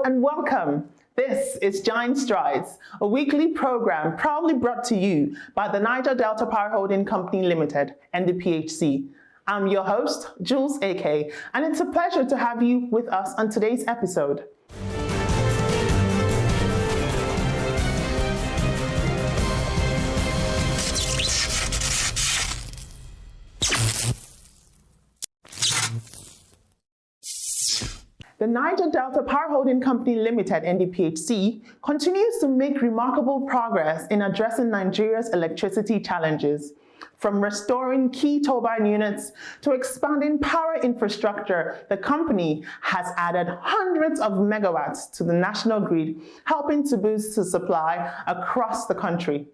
Hello and welcome. This is Giant Strides, a weekly program proudly brought to you by the Niger Delta Power Holding Company Limited, NDPHC. I'm your host, Jules AK, and it's a pleasure to have you with us on today's episode. The Niger Delta Power Holding Company Limited, NDPHC, continues to make remarkable progress in addressing Nigeria's electricity challenges. From restoring key turbine units to expanding power infrastructure, the company has added hundreds of megawatts to the national grid, helping to boost the supply across the country.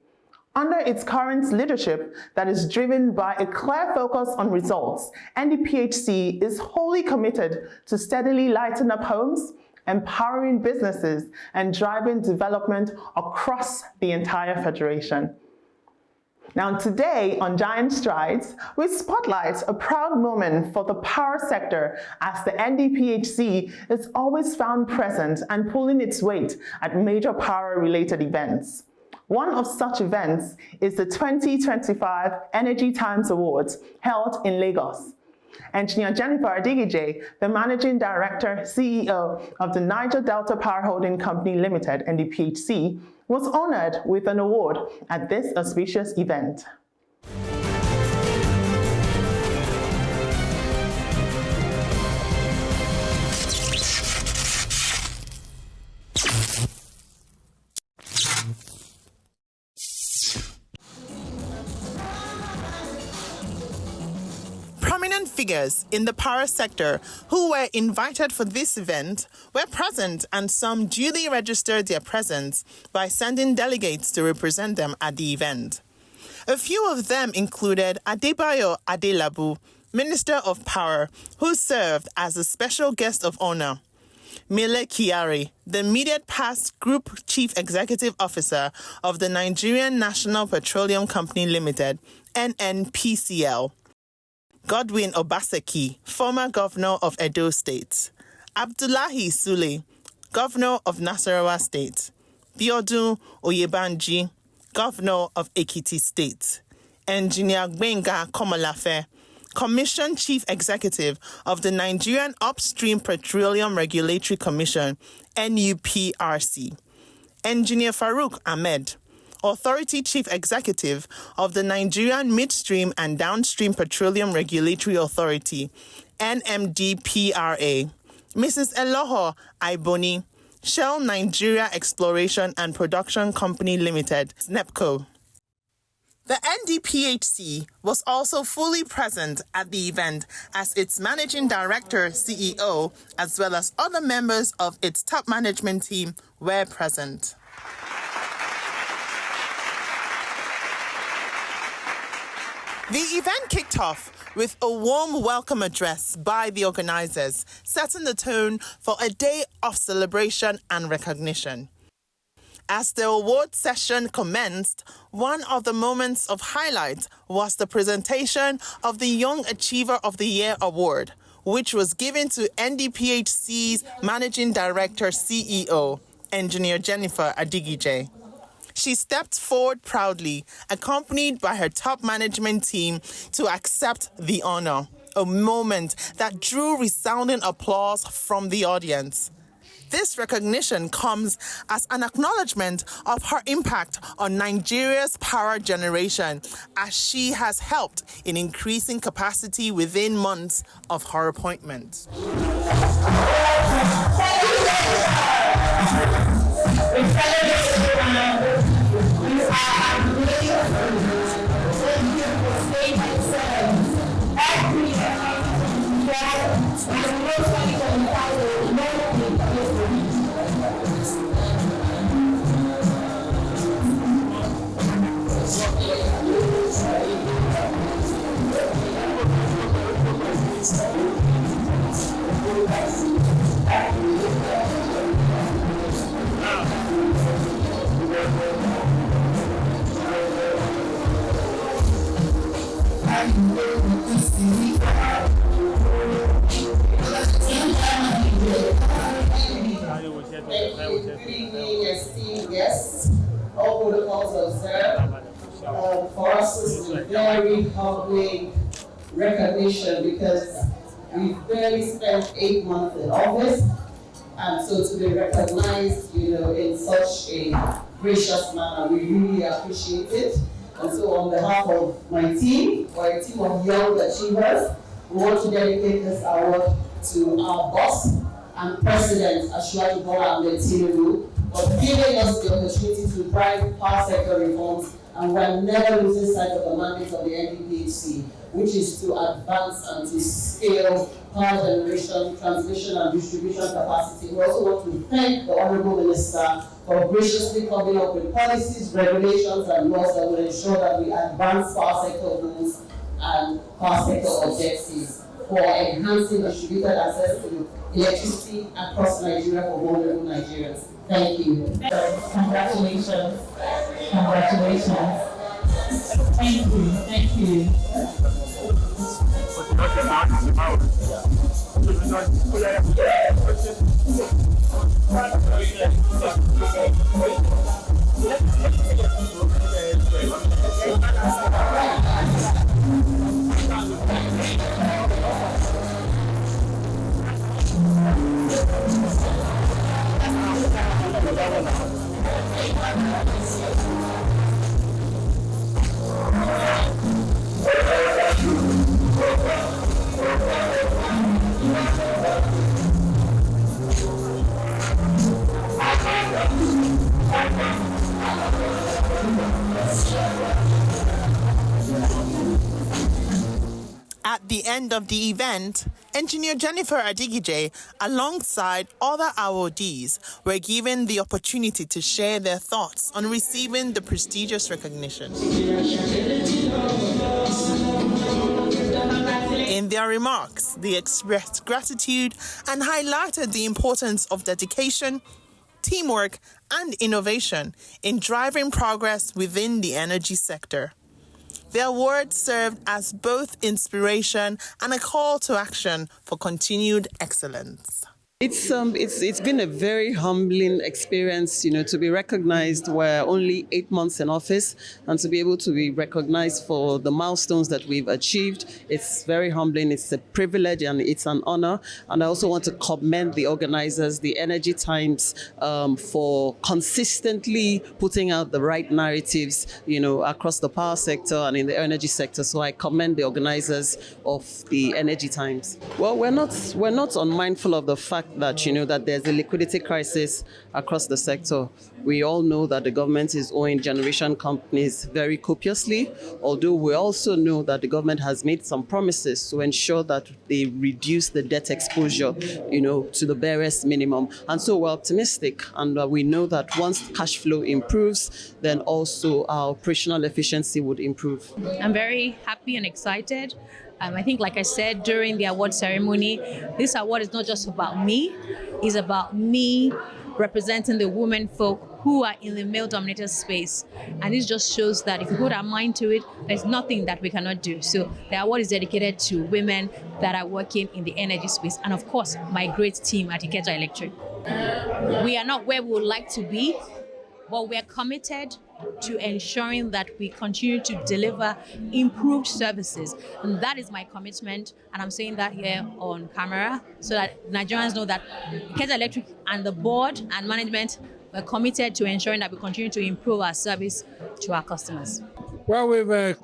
Under its current leadership that is driven by a clear focus on results, NDPHC is wholly committed to steadily lighting up homes, empowering businesses, and driving development across the entire federation. Now today on Giant Strides, we spotlight a proud moment for the power sector as the NDPHC is always found present and pulling its weight at major power-related events. One of such events is the 2025 Energy Times Awards held in Lagos. Engineer Jennifer Adighije, the Managing Director, CEO of the Niger Delta Power Holding Company Limited, NDPHC, was honored with an award at this auspicious event. Prominent figures in the power sector who were invited for this event were present, and some duly registered their presence by sending delegates to represent them at the event. A few of them included Adebayo Adelabu, Minister of Power, who served as a special guest of honor; Mele Kyari, the immediate past Group Chief Executive Officer of the Nigerian National Petroleum Company Limited, NNPCL; Godwin Obaseki, former Governor of Edo State; Abdullahi Sule, Governor of Nasarawa State; Biodun Oyebanji, Governor of Ekiti State; Engineer Gbenga Komolafe, Commission Chief Executive of the Nigerian Upstream Petroleum Regulatory Commission, NUPRC; Engineer Farouk Ahmed, Authority Chief Executive of the Nigerian Midstream and Downstream Petroleum Regulatory Authority, NMDPRA; Mrs. Eloho Aiboni, Shell Nigeria Exploration and Production Company Limited, SNEPCO. The NDPHC was also fully present at the event as its Managing Director, CEO, as well as other members of its top management team were present. The event kicked off with a warm welcome address by the organizers, setting the tone for a day of celebration and recognition. As the award session commenced, one of the moments of highlight was the presentation of the Young Achiever of the Year award, which was given to NDPHC's Managing Director, CEO, Engineer Jennifer Adighije. She stepped forward proudly, accompanied by her top management team, to accept the honor, a moment that drew resounding applause from the audience. This recognition comes as an acknowledgement of her impact on Nigeria's power generation, as she has helped in increasing capacity within months of her appointment. Thank you. Good evening, esteemed guests. All protocols observed. For us, this is a very humbling recognition because we've barely spent 8 months in office, and so to be recognized, in such a gracious manner, we really appreciate it. And so, on behalf of my team, or a team of young achievers, we want to dedicate this award to our boss and President Asiwaju Bola Ahmed Tinubu for giving us the opportunity to drive power sector reforms, and we're never losing sight of the mandate of the NDPHC, which is to advance and to scale power generation, transmission and distribution capacity. We also want to thank the Honourable Minister for graciously coming up with policies, regulations and laws that will ensure that we advance power sector goals and power sector objectives for enhancing distributed access to electricity across Nigeria for vulnerable Nigerians. Thank you. Congratulations. Congratulations. Thank you. Thank you. At the end of the event, Engineer Jennifer Adighije, alongside other awardees, were given the opportunity to share their thoughts on receiving the prestigious recognition. In their remarks, they expressed gratitude and highlighted the importance of dedication, teamwork, and innovation in driving progress within the energy sector. Their words served as both inspiration and a call to action for continued excellence. It's been a very humbling experience, to be recognized. We're only 8 months in office, and to be able to be recognized for the milestones that we've achieved, it's very humbling. It's a privilege and it's an honor. And I also want to commend the organizers, the Energy Times, for consistently putting out the right narratives, across the power sector and in the energy sector. So I commend the organizers of the Energy Times. Well, we're not unmindful of the fact that that there's a liquidity crisis across the sector. We all know that the government is owing generation companies very copiously, although we also know that the government has made some promises to ensure that they reduce the debt exposure, to the barest minimum. And so we're optimistic, and we know that once cash flow improves, then also our operational efficiency would improve. I'm very happy and excited. I think, like I said during the award ceremony, this award is not just about me. It's about me representing the women folk who are in the male-dominated space. And this just shows that if we put our mind to it, there's nothing that we cannot do. So the award is dedicated to women that are working in the energy space. And of course, my great team at Niger Electric. We are not where we would like to be, but we're committed to ensuring that we continue to deliver improved services. And that is my commitment. And I'm saying that here on camera so that Nigerians know that Niger Electric and the board and management are committed to ensuring that we continue to improve our service to our customers. Well, we've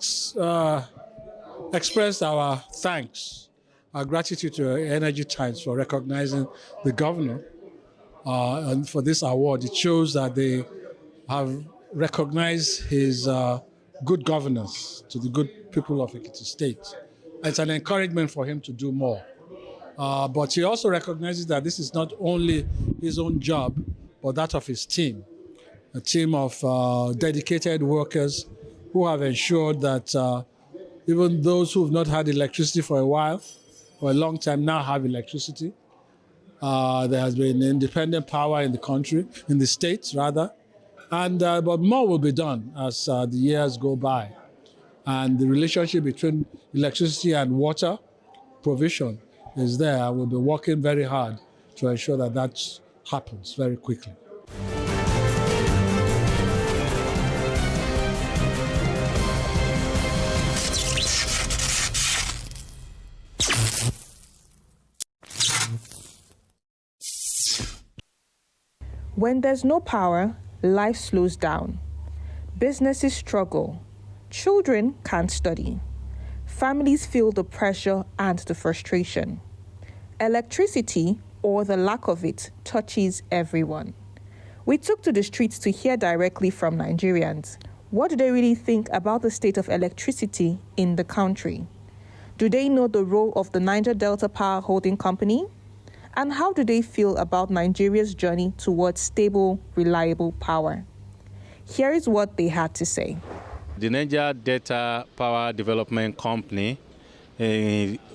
expressed our thanks, our gratitude to Energy Times for recognizing the governor and for this award. It shows that they have recognized his good governance to the good people of Ekiti State. It's an encouragement for him to do more. But he also recognizes that this is not only his own job, but that of his team, a team of dedicated workers who have ensured that even those who have not had electricity for a while, for a long time, now have electricity. There has been independent power in the country, in the state rather, and but more will be done as the years go by. And the relationship between electricity and water provision is there. We'll be working very hard to ensure that that happens very quickly. When there's no power, life slows down. Businesses struggle. Children can't study. Families feel the pressure and the frustration. Electricity, or the lack of it, touches everyone. We took to the streets to hear directly from Nigerians. What do they really think about the state of electricity in the country? Do they know the role of the Niger Delta Power Holding Company? And how do they feel about Nigeria's journey towards stable, reliable power? Here is what they had to say. The Niger Delta Power Development Company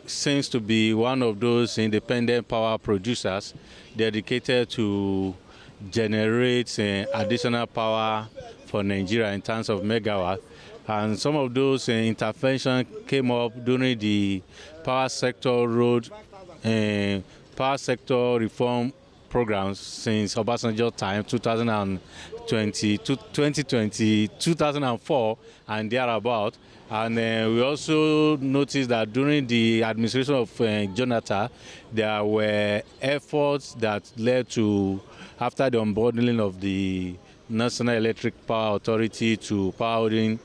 seems to be one of those independent power producers dedicated to generate additional power for Nigeria in terms of megawatts. And some of those interventions came up during the power sector power sector reform programs since Obasanjo time, 2004 and thereabout. And we also noticed that during the administration of Jonathan, there were efforts that led to, after the unbundling of the National Electric Power Authority to power holding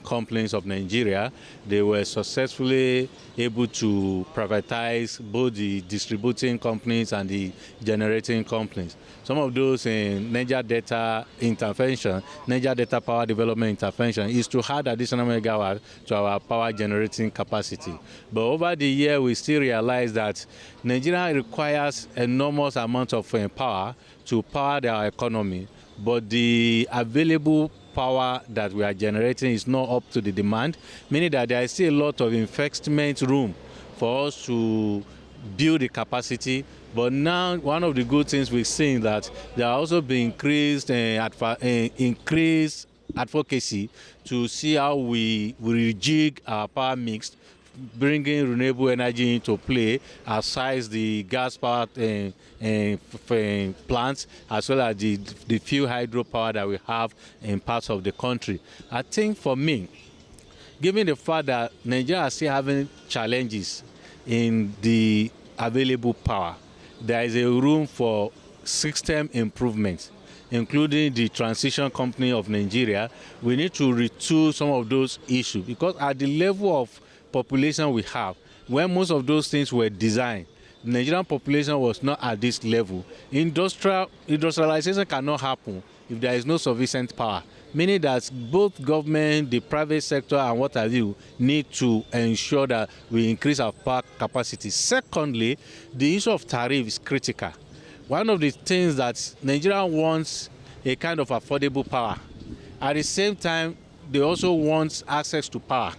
companies of Nigeria, they were successfully able to privatize both the distributing companies and the generating companies. Some of those in Niger Delta intervention, Niger Delta Power Development intervention, is to add additional megawatts to our power generating capacity. But over the year, we still realize that Nigeria requires enormous amount of power to power their economy, but the available power that we are generating is not up to the demand, meaning that there is still a lot of investment room for us to build the capacity. But now, one of the good things we've seen that there are also been increased advocacy to see how we rejig our power mix, bringing renewable energy into play, aside the gas power plants, as well as the few hydropower that we have in parts of the country. I think for me, given the fact that Nigeria is still having challenges in the available power, there is a room for system improvement, including the transition company of Nigeria. We need to retool some of those issues, because at the level of population we have, when most of those things were designed, the Nigerian population was not at this level. Industrialization cannot happen if there is no sufficient power, meaning that both government, the private sector, and what have you need to ensure that we increase our power capacity. Secondly, the issue of tariff is critical. One of the things that Nigeria wants a kind of affordable power. At the same time, they also want access to power.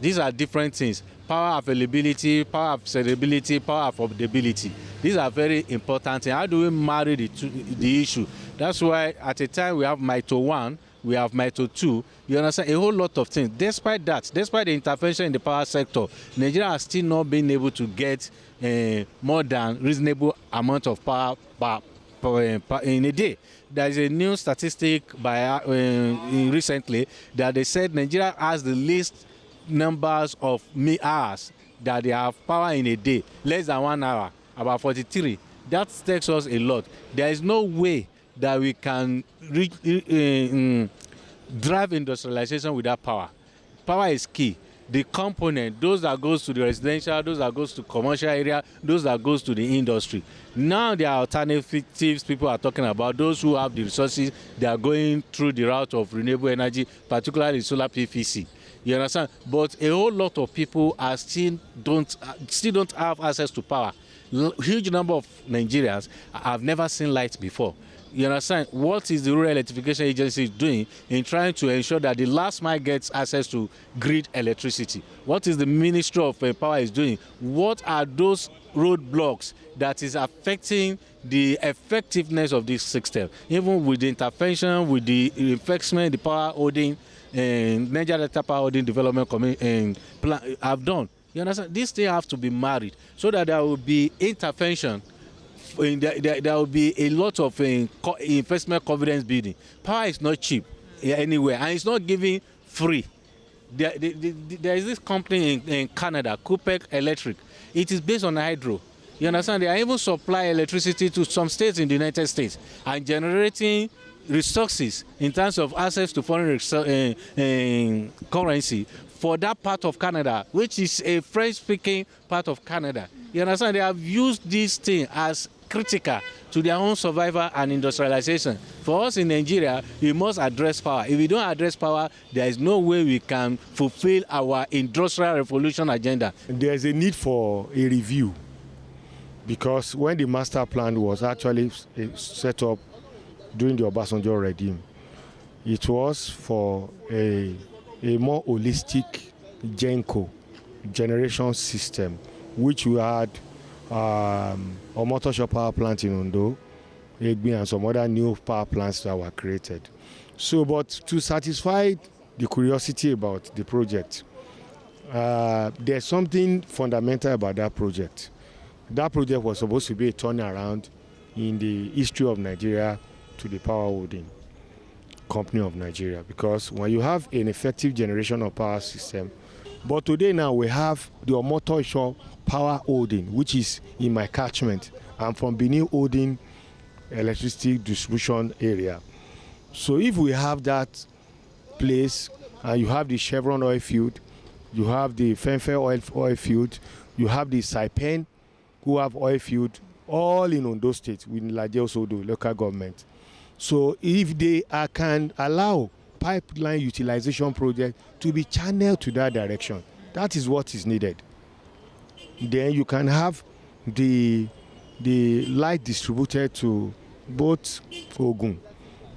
These are different things. Power availability, power accessibility, power affordability. These are very important things. How do we marry the issue? That's why at a time we have MITO 1, we have MITO 2. You understand? A whole lot of things. Despite that, despite the intervention in the power sector, Nigeria has still not been able to get more than reasonable amount of power in a day. There is a new statistic by recently that they said Nigeria has the least numbers of hours that they have power in a day, less than 1 hour, about 43. That takes us a lot. There is no way that we can drive industrialization without power. Power is key. The component, those that goes to the residential, those that goes to commercial area, those that goes to the industry. Now there are alternatives people are talking about. Those who have the resources, they are going through the route of renewable energy, particularly solar PVC. You understand? But a whole lot of people are still don't have access to power. Huge number of Nigerians have never seen light before. You understand? What is the Rural Electrification Agency doing in trying to ensure that the last mile gets access to grid electricity? What is the Ministry of Power is doing? What are those roadblocks that is affecting the effectiveness of this system? Even with the intervention, with the investment, the power holding, and Niger Delta Power Holding Development have done. You understand? These things have to be married so that there will be intervention there will be a lot of investment confidence building. Power is not cheap anywhere, and it's not given free. There is this company in Canada, Cupec Electric. It is based on hydro. You understand? They are even supply electricity to some states in the United States and generating resources in terms of access to foreign currency for that part of Canada, which is a French-speaking part of Canada. You understand? They have used this thing as critical to their own survival and industrialization. For us in Nigeria, we must address power. If we don't address power, there is no way we can fulfill our industrial revolution agenda. There is a need for a review, because when the master plan was actually set up during the Obasanjo regime, it was for a more holistic GENCO generation system, which we had Omotosho power plant in Ondo, Egbi, and some other new power plants that were created. So, but to satisfy the curiosity about the project, there's something fundamental about that project. That project was supposed to be a turnaround in the history of Nigeria to the power holding company of Nigeria, because when you have an effective generation of power system, but today now we have the Omotosho power holding, which is in my catchment. I'm from Benin holding electricity distribution area. So if we have that place, and you have the Chevron oil field, you have the Fenfe oil field, you have the Saipen who have oil field, all in Ondo State with Niger also do local government. So if they can allow pipeline utilization project to be channeled to that direction, that is what is needed. Then you can have the light distributed to both Ogun,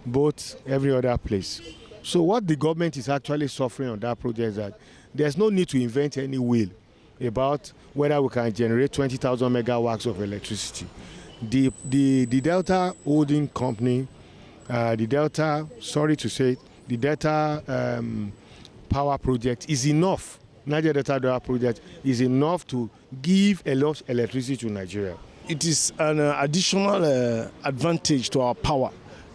both every other place. So what the government is actually suffering on that project is that there's no need to invent any wheel about whether we can generate 20,000 megawatts of electricity. The Delta holding company, the Delta power project is enough. Niger Delta power project is enough to give a lot of electricity to Nigeria. It is an additional advantage to our power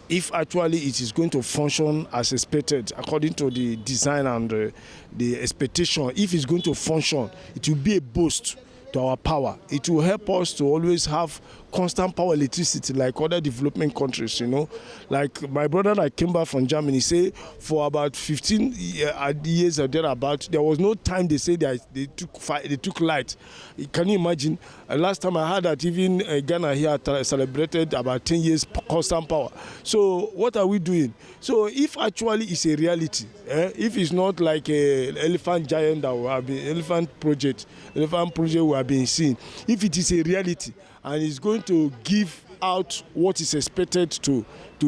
if actually it is going to function as expected according to the design and the expectation. If it's going to function, it will be a boost to our power. It will help us to always have constant power electricity like other developing countries, you know. Like my brother that came back from Germany say for about 15 years or thereabout, there was no time they say that they took light. Can you imagine? Last time I heard that even Ghana here celebrated about 10 years constant power. So what are we doing? So if actually it's a reality, if it's not like an elephant giant that will have been elephant project we have been seeing, if it is a reality and it's going to give out what is expected to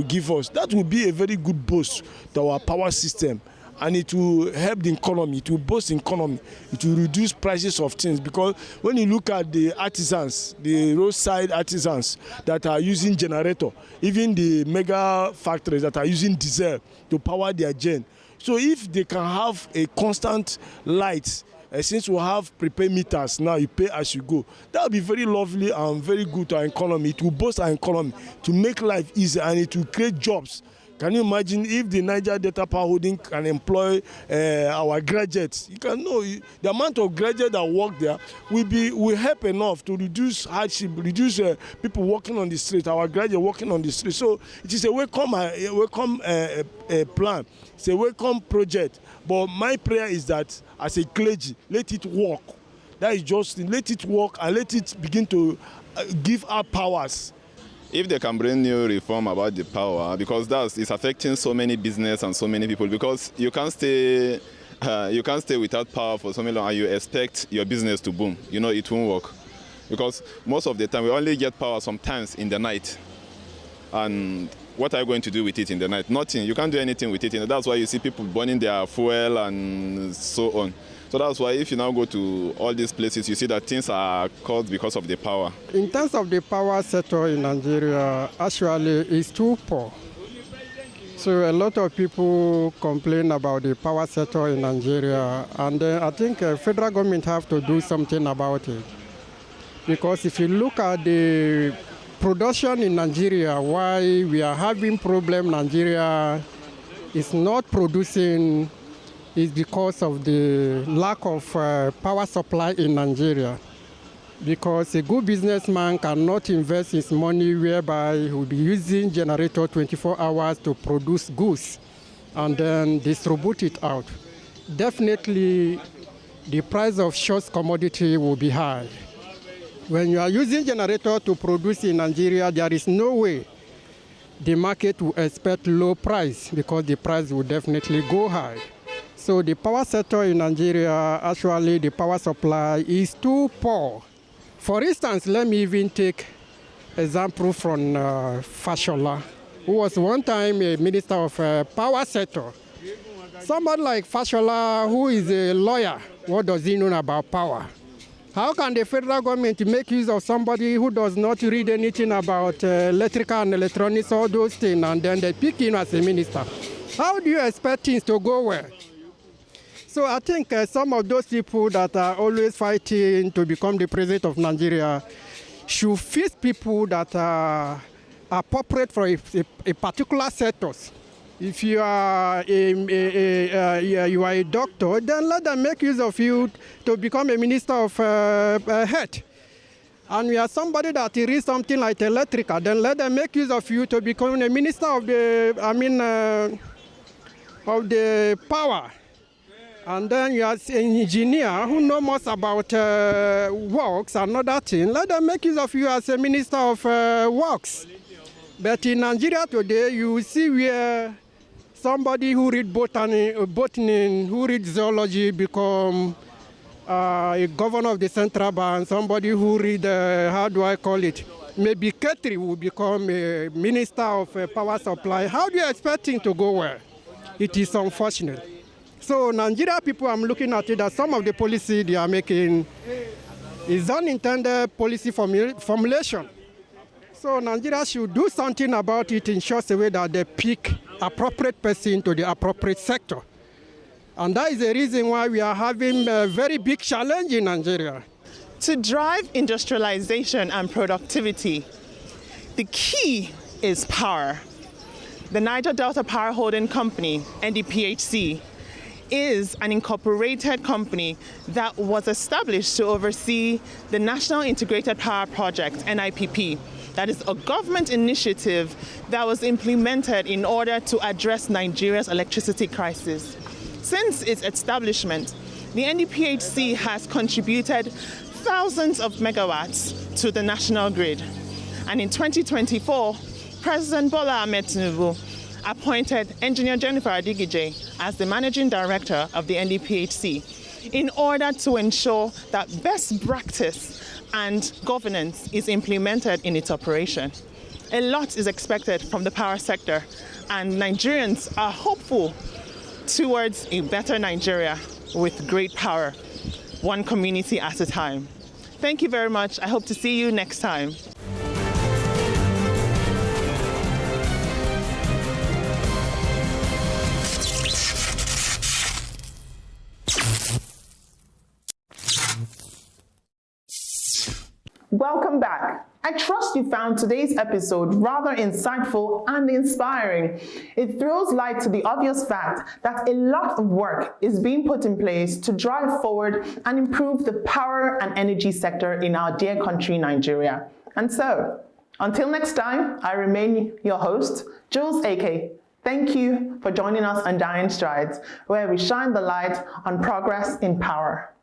give us, that will be a very good boost to our power system, and it will help the economy, it will boost the economy, it will reduce prices of things. Because when you look at the artisans, the roadside artisans that are using generator, even the mega factories that are using diesel to power their gen, so if they can have a constant light, since we have prepaid meters now, you pay as you go, that will be very lovely and very good to our economy. It will boost our economy to make life easier, and it will create jobs. Can you imagine if the Niger Delta Power Holding can employ our graduates? You can know the amount of graduates that work there will help enough to reduce hardship, reduce people working on the street, our graduates working on the street. So it is a welcome plan. It's a welcome project. But my prayer is that as a clergy, let it work. That is just let it work and let it begin to give our powers. If they can bring new reform about the power, because it's affecting so many business and so many people, because you can't stay without power for so long and you expect your business to boom. You know, it won't work. Because most of the time we only get power sometimes in the night. And what are you going to do with it in the night? Nothing. You can't do anything with it. That's why you see people burning their fuel and so on. So that's why if you now go to all these places, you see that things are caused because of the power. In terms of the power sector in Nigeria, actually it's too poor. So a lot of people complain about the power sector in Nigeria, and I think federal government have to do something about it. Because if you look at the production in Nigeria, why we are having problem Nigeria is not producing is because of the lack of power supply in Nigeria. Because a good businessman cannot invest his money whereby he will be using generator 24 hours to produce goods and then distribute it out. Definitely, the price of short commodity will be high. When you are using generator to produce in Nigeria, there is no way the market will expect low price because the price will definitely go high. So the power sector in Nigeria, actually the power supply is too poor. For instance, let me even take example from Fashola, who was one time a minister of power sector. Somebody like Fashola, who is a lawyer, what does he know about power? How can the federal government make use of somebody who does not read anything about electrical and electronics, all those things, and then they pick him as a minister? How do you expect things to go well? So I think some of those people that are always fighting to become the president of Nigeria should fix people that are appropriate for a particular sector. If you are a doctor, then let them make use of you to become a minister of health. And you are somebody that reads something like electrical, then let them make use of you to become a minister of the power. And then you are an engineer who knows most about works and other things. Let them make use of you as a minister of works. But in Nigeria today, you see where somebody who read botany, who read zoology become a governor of the central bank. Somebody who read, how do I call it? Maybe Ketri will become a minister of power supply. How do you expect him to go well? It is unfortunate. So Nigeria people, I'm looking at it that some of the policy they are making is unintended policy formulation. So Nigeria should do something about it in such a way that they pick appropriate person to the appropriate sector. And that is the reason why we are having a very big challenge in Nigeria. To drive industrialization and productivity, the key is power. The Niger Delta Power Holding Company, NDPHC, is an incorporated company that was established to oversee the National Integrated Power Project, NIPP. That is a government initiative that was implemented in order to address Nigeria's electricity crisis. Since its establishment, the NDPHC has contributed thousands of megawatts to the national grid. And in 2024, President Bola Ahmed Tinubu appointed Engineer Jennifer Adighije as the Managing Director of the NDPHC in order to ensure that best practice and governance is implemented in its operation. A lot is expected from the power sector, and Nigerians are hopeful towards a better Nigeria with great power, one community at a time. Thank you very much. I hope to see you next time. Welcome back. I trust you found today's episode rather insightful and inspiring. It throws light to the obvious fact that a lot of work is being put in place to drive forward and improve the power and energy sector in our dear country, Nigeria. And so, until next time, I remain your host, Jules AK. Thank you for joining us on Giant Strides, where we shine the light on progress in power.